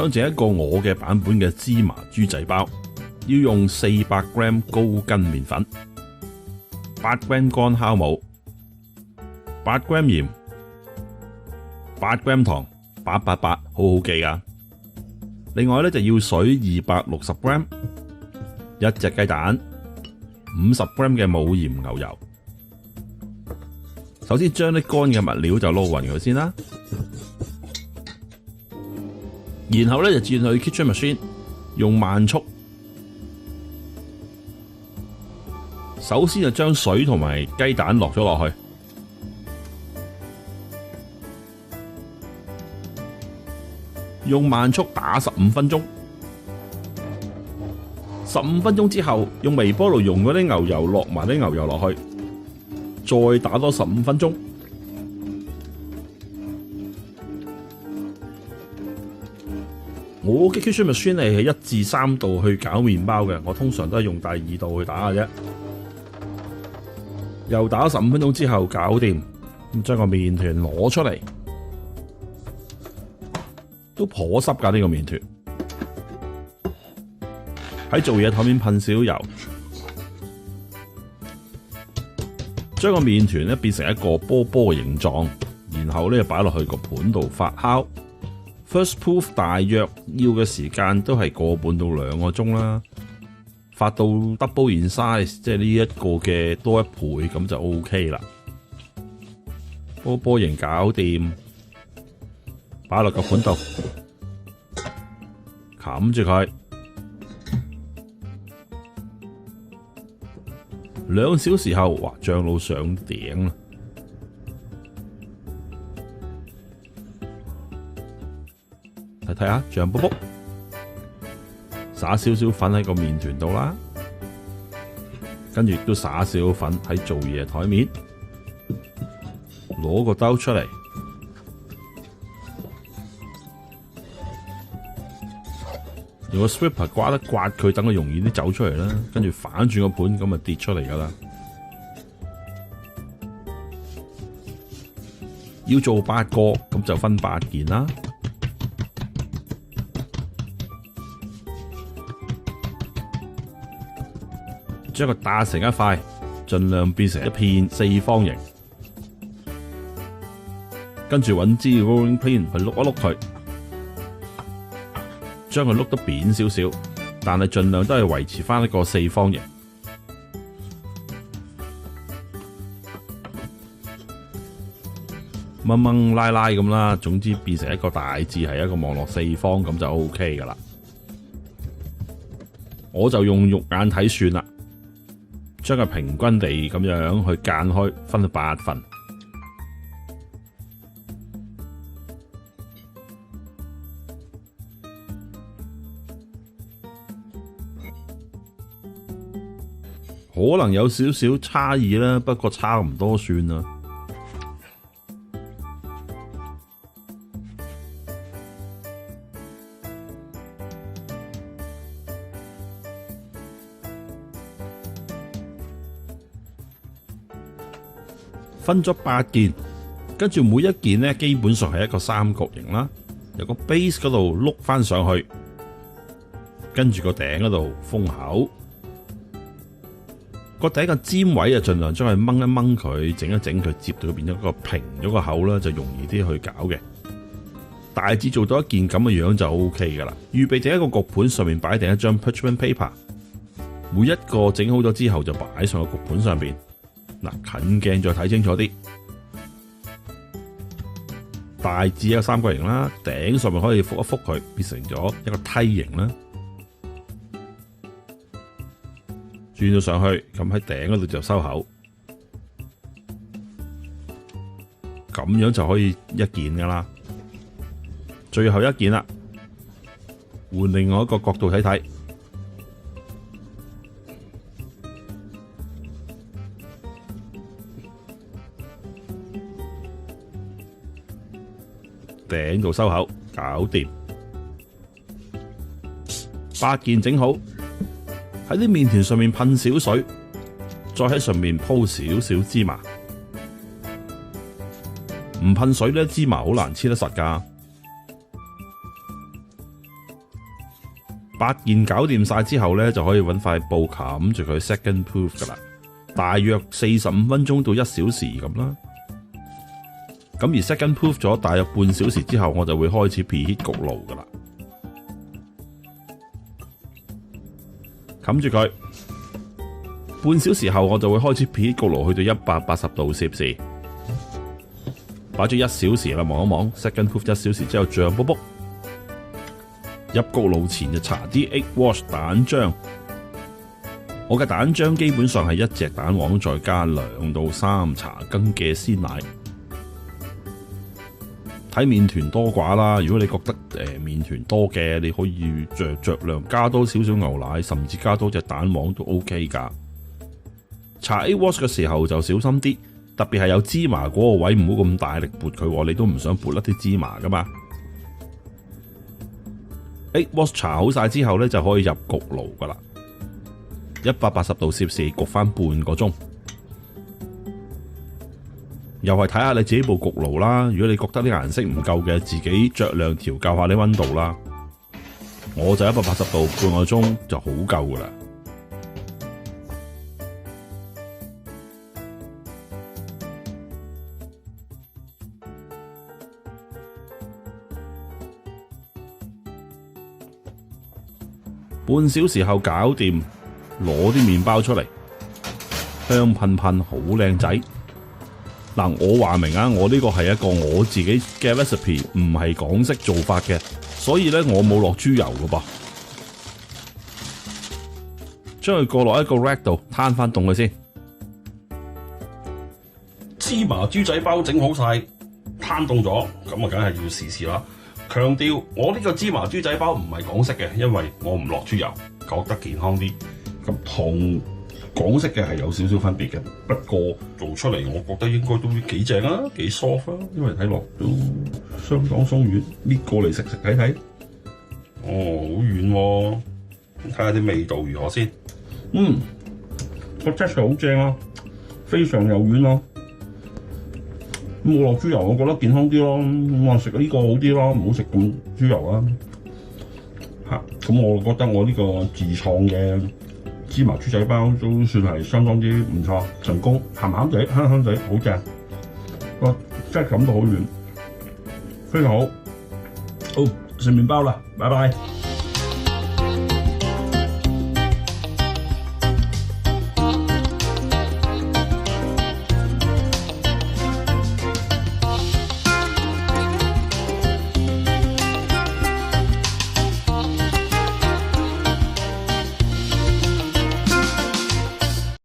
想整一個我嘅版本嘅芝麻豬仔包，要用400g 高筋麵粉、8g 乾酵母、8g 鹽、8g 糖，888好好記噶。另外咧就要水260g， 一隻雞蛋，50g 嘅冇鹽牛油。首先將啲乾嘅物料就撈勻佢先啦，然後咧就轉去 kitchen machine， 用慢速。首先就將水同埋雞蛋落咗落去，用慢速打15分鐘。15分鐘之後，用微波爐溶嗰啲牛油落埋啲牛油落去，再打多15分鐘。我嘅 kitchen machine 係1至3度去攪麵包嘅，我通常都係用第2度去打嘅啫。又打15分鐘之後搞掂，咁將個麵團攞出嚟，都頗濕㗎呢個麵團。喺做嘢台面噴少油，將個麵團咧變成一個波波嘅形狀，然後咧擺落去個盤度發酵。First proof 大約要嘅時間都係1半到2個鐘啦。發到 double in size， 即係呢一個嘅多1倍，咁就 OK 啦。波波形搞掂，擺落個盤度，冚住佢2小時後，哇，醬到上頂啦！睇下醬卜卜。撒少少粉喺個麵團度啦，跟住亦都撒少少粉喺做嘢台面，攞個兜出嚟，用個 sweeper 刮一刮佢，等佢容易啲走出嚟啦。跟住反轉個盤，咁就跌出嚟噶啦。要做8個，咁就分8件啦。將佢打成一塊，盡量變成一片4方形，跟住揾支 rolling pin 去碌一碌佢，將佢碌得扁少少，但係盡量都係維持翻一個4方形。掹掹拉拉咁啦，總之變成一個大致係一個望落4方咁就 OK 噶啦。我就用肉眼睇算啦。將佢平均地咁樣去間開，分到8份。可能有少少差異啦，不過差唔多算啦。分咗8件，跟住每一件呢基本上係一個三角形啦，由個 base 嗰度碌翻上去，跟住個頂嗰度封口，個頂個尖位啊，盡量將佢掹一掹佢，整一整佢，接到變咗個平咗個口啦，就容易啲去搞嘅。大致做到一件咁嘅樣就 OK 噶啦。預備定一個焗盤，上面擺定一張 parchment paper， 每一個整好咗之後就擺上個焗盤上邊。嗱，近鏡再睇清楚啲，大致一個三角形啦，頂上面可以覆一覆佢，變成咗一個梯形啦。轉咗上去，咁喺頂嗰度就收口，咁樣就可以一件噶啦。最後一件啦，換另外一個角度睇睇。頂度收口，搞掂。8件整好，喺啲麵團上面噴少水，再喺上面鋪少少芝麻。唔噴水咧，芝麻好難黐得實噶。8件搞掂晒之後呢，就可以揾塊布冚住佢 second proof 噶啦，大約45分鐘到1小時咁啦。咁而 second proof 咗大約半小時之後，我就會開始 preheat 焗爐噶啦，冚住佢。半小時後我就會開始 preheat 焗爐去到180度攝氏，擺咗1小時啦，望一望 second proof 1小時之後脹卜卜。入焗爐前就搽啲 egg wash 蛋漿，我嘅蛋漿基本上係1隻蛋黃再加2到3茶羹嘅鮮奶。睇麵團多寡啦，如果你覺得麵團多嘅，你可以酌量加多少少牛奶，甚至加多隻蛋黃都 OK 噶。搽 egg wash 嘅時候就小心啲，特別係有芝麻嗰個位唔好咁大力撥佢，你都唔想撥甩啲芝麻噶嘛。egg wash 搽好晒之後咧，就可以入焗爐噶啦，180度攝氏焗翻半個鐘。又係睇下你自己部焗爐啦，如果你覺得啲顏色唔夠嘅，自己酌量調校下啲溫度啦。我就180度半個鐘就好夠噶啦。半小時後搞掂，攞啲麵包出嚟，香噴噴，好靚仔。嗱，我話明啊，我呢個係一個我自己嘅 recipe， 唔係港式做法嘅，所以咧我冇落豬油噶噃。將佢過落一個 rack 度攤翻凍佢先。芝麻豬仔包整好晒，攤凍咗，咁啊梗係要試試啦。強調我呢個芝麻豬仔包唔係港式嘅，因為我唔落豬油，覺得健康啲。咁同港式嘅係有少少分別嘅，不過做出嚟我覺得應該都幾正啊，幾 soft 啊，因為睇落都相當鬆軟。搣過嚟食食睇睇，哦，好軟喎，睇下啲味道如何先。個 texture 好正啊，非常柔軟咯。冇落豬油，我覺得健康啲咯。我食呢個好啲咯，唔好食咁豬油啦。咁我覺得我呢個自創嘅芝麻豬仔包都算係相當之唔錯，成功，鹹鹹地、香香地，好正。個質感都好軟，非常好。好，食麵包啦，拜拜。